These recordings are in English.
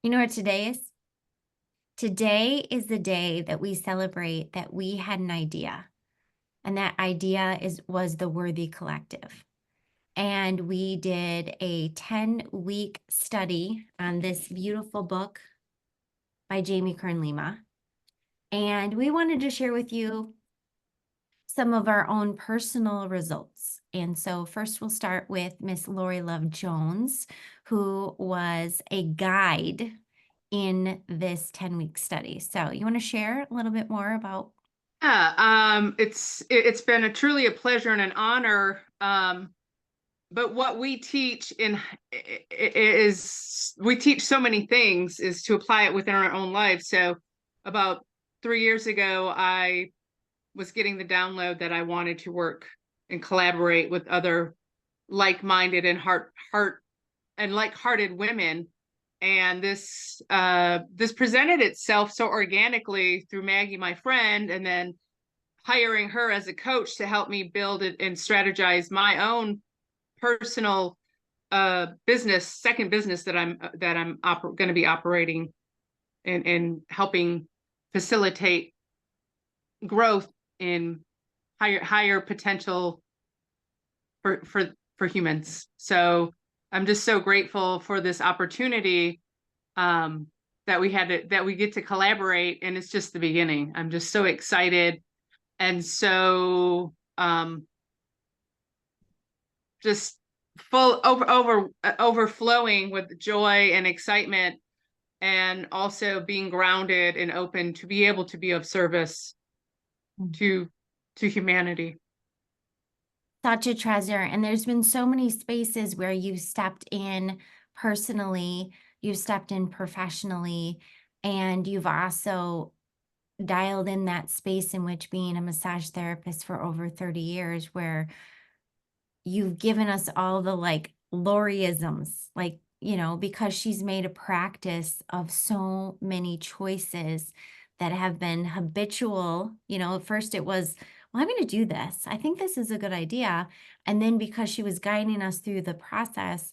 You know what today is? Today is the day that we celebrate that we had an idea, and that idea was the Worthy Collective. And we did a 10-week study on this beautiful book by Jamie Kern Lima. And we wanted to share with you some of our own personal results. And so first we'll start with Miss Lori Love Jones, who was a guide in this 10-week study. So you want to share a little bit more about? Yeah, it's been truly a pleasure and an honor. But what we teach is we teach so many things is to apply it within our own lives. So about 3 years ago, I was getting the download that I wanted to work and collaborate with other like-minded and heart and like-hearted women. And this presented itself so organically through Maggie, my friend, and then hiring her as a coach to help me build it and strategize my own personal second business that I'm going to be operating and helping facilitate growth in higher potential for humans. So I'm just so grateful for this opportunity that we get to collaborate, and it's just the beginning. I'm just so excited and so just overflowing with joy and excitement, and also being grounded and open to be able to be of service to humanity. Such a treasure. And there's been so many spaces where you've stepped in personally, you've stepped in professionally, and you've also dialed in that space in which being a massage therapist for over 30 years, where you've given us all the like Loriisms, like, because she's made a practice of so many choices that have been habitual. At first it was, well, I'm going to do this. I think this is a good idea. And then because she was guiding us through the process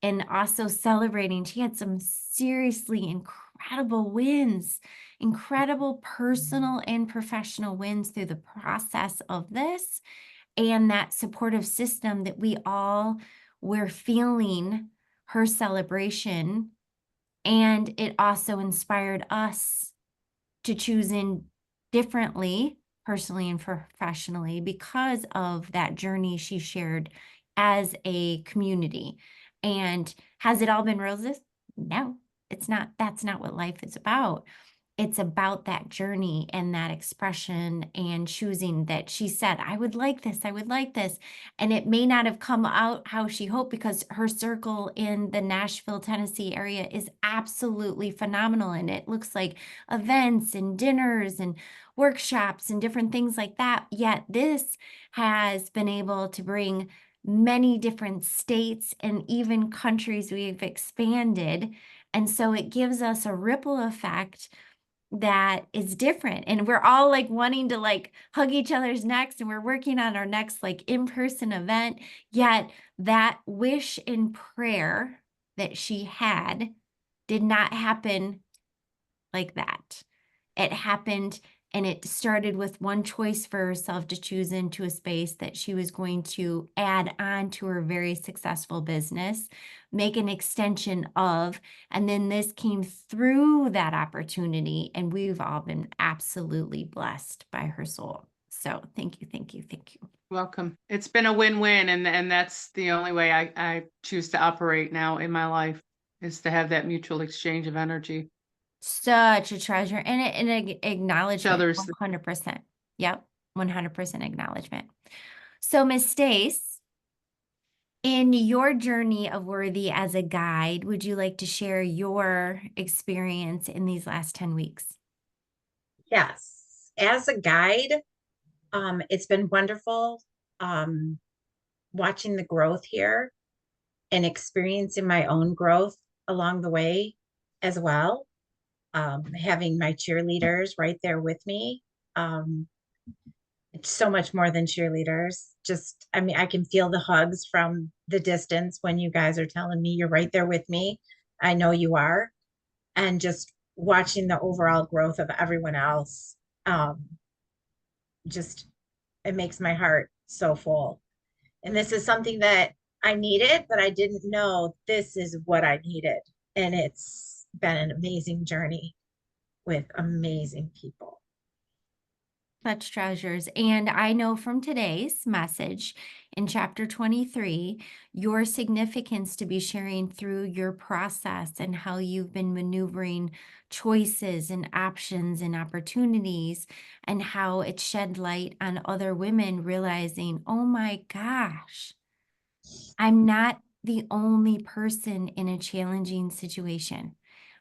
and also celebrating, she had some seriously incredible wins, incredible personal and professional wins through the process of this, and that supportive system that we all were feeling her celebration. And it also inspired us to choose in differently, personally and professionally, because of that journey she shared as a community. And has it all been roses? No, it's not. That's not what life is about. It's about that journey and that expression and choosing that she said, I would like this, I would like this. And it may not have come out how she hoped, because her circle in the Nashville, Tennessee area is absolutely phenomenal. And it looks like events and dinners and workshops and different things like that. Yet this has been able to bring many different states and even countries. We've expanded. And so it gives us a ripple effect that is different, and we're all like wanting to like hug each other's necks, and we're working on our next like in-person event. Yet that wish and prayer that she had did not happen like that. It happened, and it started with one choice for herself to choose into a space that she was going to add on to her very successful business, make an extension of, and then this came through that opportunity, and we've all been absolutely blessed by her soul. So thank you, thank you, thank you. Welcome. It's been a win-win, and that's the only way I choose to operate now in my life, is to have that mutual exchange of energy. Such a treasure, and an acknowledgement, Others. 100%. Yep, 100% acknowledgement. So, Miss Stace, in your journey of Worthy as a guide, would you like to share your experience in these last 10 weeks? Yes. As a guide, it's been wonderful watching the growth here and experiencing my own growth along the way as well. Having my cheerleaders right there with me. It's so much more than cheerleaders. Just, I mean, I can feel the hugs from the distance when you guys are telling me you're right there with me. I know you are. and just watching the overall growth of everyone else. Um, just it makes my heart so full. And this is something that I needed, but I didn't know this is what I needed. And it's been an amazing journey with amazing people. Such treasures. And I know from today's message in chapter 23, your significance to be sharing through your process and how you've been maneuvering choices and options and opportunities, and how it shed light on other women realizing, oh my gosh, I'm not the only person in a challenging situation.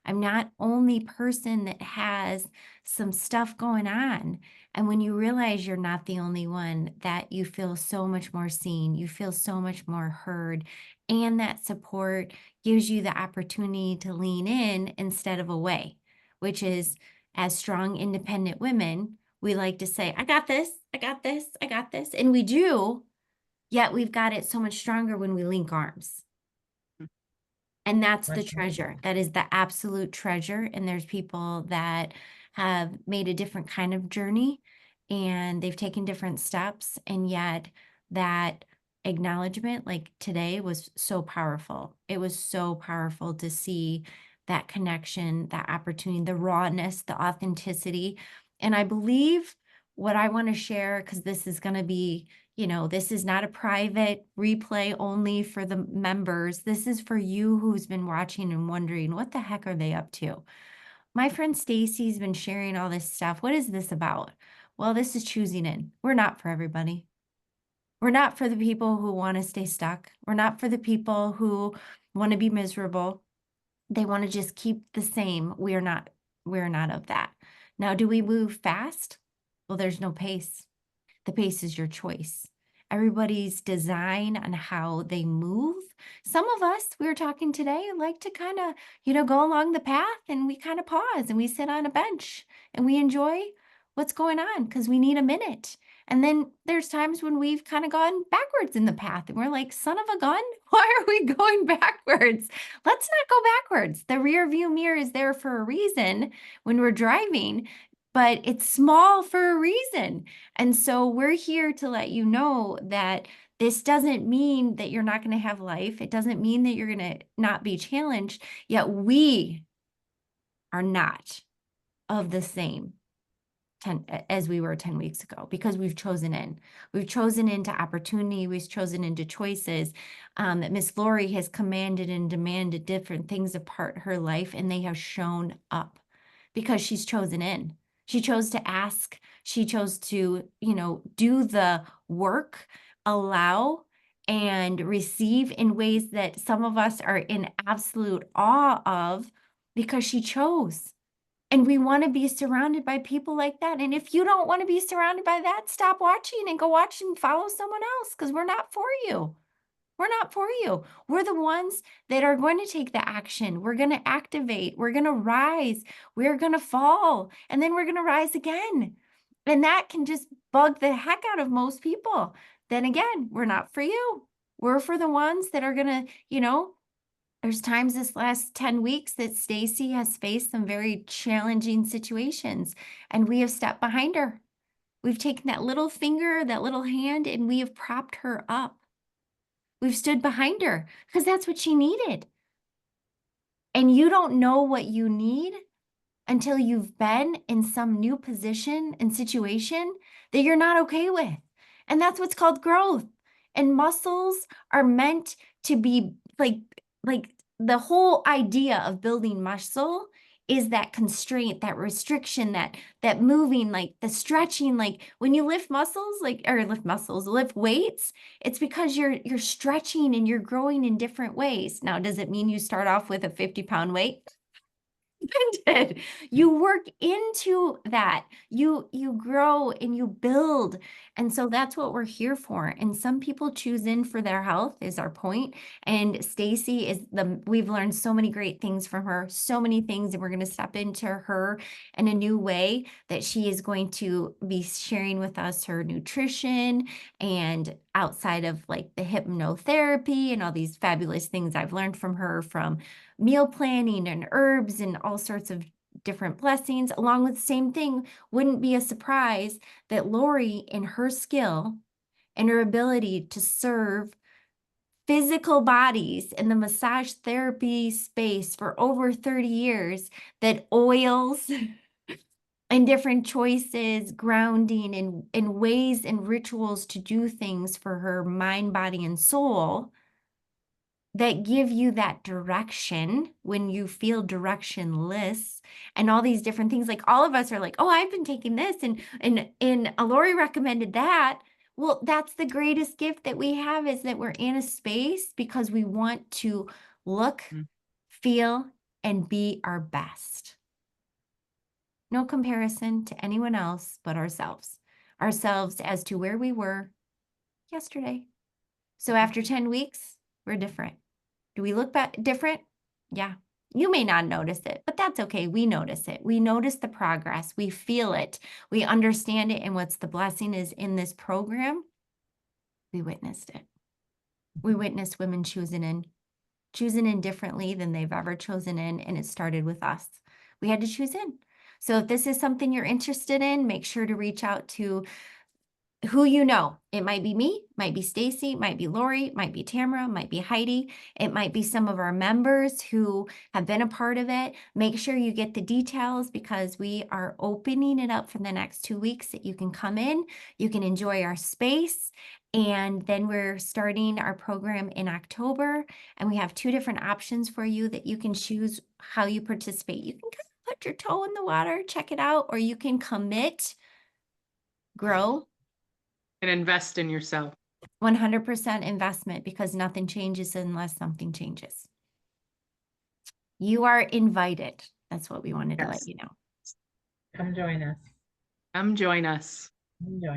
I'm not only person that has some stuff going on. And when you realize you're not the only one, that you feel so much more seen, you feel so much more heard, and that support gives you the opportunity to lean in instead of away, which is, as strong, independent women, we like to say, I got this, I got this, I got this. And we do. Yet we've got it so much stronger when we link arms. And that's the Right. treasure. That is the absolute treasure. And there's people that have made a different kind of journey and they've taken different steps. And yet that acknowledgement, like today, was so powerful. It was so powerful to see that connection, that opportunity, the rawness, the authenticity. And I believe what I want to share, because this is going to be, this is not a private replay only for the members. This is for you who's been watching and wondering, what the heck are they up to? My friend Stacy's been sharing all this stuff. What is this about? Well, this is choosing in. We're not for everybody. We're not for the people who want to stay stuck. We're not for the people who want to be miserable. They want to just keep the same. We're not of that. Now, do we move fast? Well, there's no pace. The pace is your choice. Everybody's design on how they move. Some of us, we were talking today, like to kind of, go along the path and we kind of pause and we sit on a bench and we enjoy what's going on because we need a minute. And then there's times when we've kind of gone backwards in the path and we're like, son of a gun, why are we going backwards? Let's not go backwards. The rear view mirror is there for a reason when we're driving, but it's small for a reason. And so we're here to let you know that this doesn't mean that you're not going to have life. It doesn't mean that you're going to not be challenged, yet we are not of the same as we were 10 weeks ago, because we've chosen in. We've chosen into opportunity. We've chosen into choices. Miss Lori has commanded and demanded different things apart her life, and they have shown up because she's chosen in. She chose to ask. She chose to, do the work, allow, and receive in ways that some of us are in absolute awe of because she chose. And we want to be surrounded by people like that. And if you don't want to be surrounded by that, stop watching and go watch and follow someone else, because we're not for you. We're not for you. We're the ones that are going to take the action. We're going to activate. We're going to rise. We're going to fall. And then we're going to rise again. And that can just bug the heck out of most people. Then again, we're not for you. We're for the ones that are going to, there's times this last 10 weeks that Stacy has faced some very challenging situations, and we have stepped behind her. We've taken that little finger, that little hand, and we have propped her up. We've stood behind her because that's what she needed. And you don't know what you need until you've been in some new position and situation that you're not okay with. And that's what's called growth. And muscles are meant to be like the whole idea of building muscle is that constraint, that restriction, that moving, like the stretching. Like when you lift muscles, lift weights, it's because you're stretching and you're growing in different ways. Now, does it mean you start off with a 50-pound weight? Depended. You work into that. You grow and you build. And so that's what we're here for. And some people choose in for their health is our point. And Stacy we've learned so many great things from her, so many things, and we're going to step into her in a new way that she is going to be sharing with us her nutrition and outside of like the hypnotherapy and all these fabulous things I've learned from her, from meal planning and herbs and all sorts of different blessings, along with the same thing, wouldn't be a surprise that Lori, in her skill and her ability to serve physical bodies in the massage therapy space for over 30 years, that oils and different choices, grounding and ways and rituals to do things for her mind, body, and soul that give you that direction when you feel directionless, and all these different things. Like, all of us are like, oh, I've been taking this and Lori recommended that. Well, that's the greatest gift that we have, is that we're in a space because we want to look, Mm. feel, and be our best. No comparison to anyone else but ourselves. Ourselves as to where we were yesterday. So after 10 weeks, we're different. Do we look back different? Yeah. You may not notice it, but that's okay. We notice it. We notice the progress. We feel it. We understand it. And what's the blessing is, in this program, we witnessed it. We witnessed women choosing in differently than they've ever chosen in. And it started with us. We had to choose in. So if this is something you're interested in, make sure to reach out to who you know. It might be me, might be Stacy, might be Lori, might be Tamara, might be Heidi. It might be some of our members who have been a part of it. Make sure you get the details, because we are opening it up for the next 2 weeks that you can come in, you can enjoy our space. And then we're starting our program in October, and we have 2 different options for you that you can choose how you participate. You can kind of put your toe in the water, check it out, or you can commit, grow. And invest in yourself. 100% investment, because nothing changes unless something changes. You are invited. That's what we wanted to let Yes. you know. Come join us. Come join us. Come join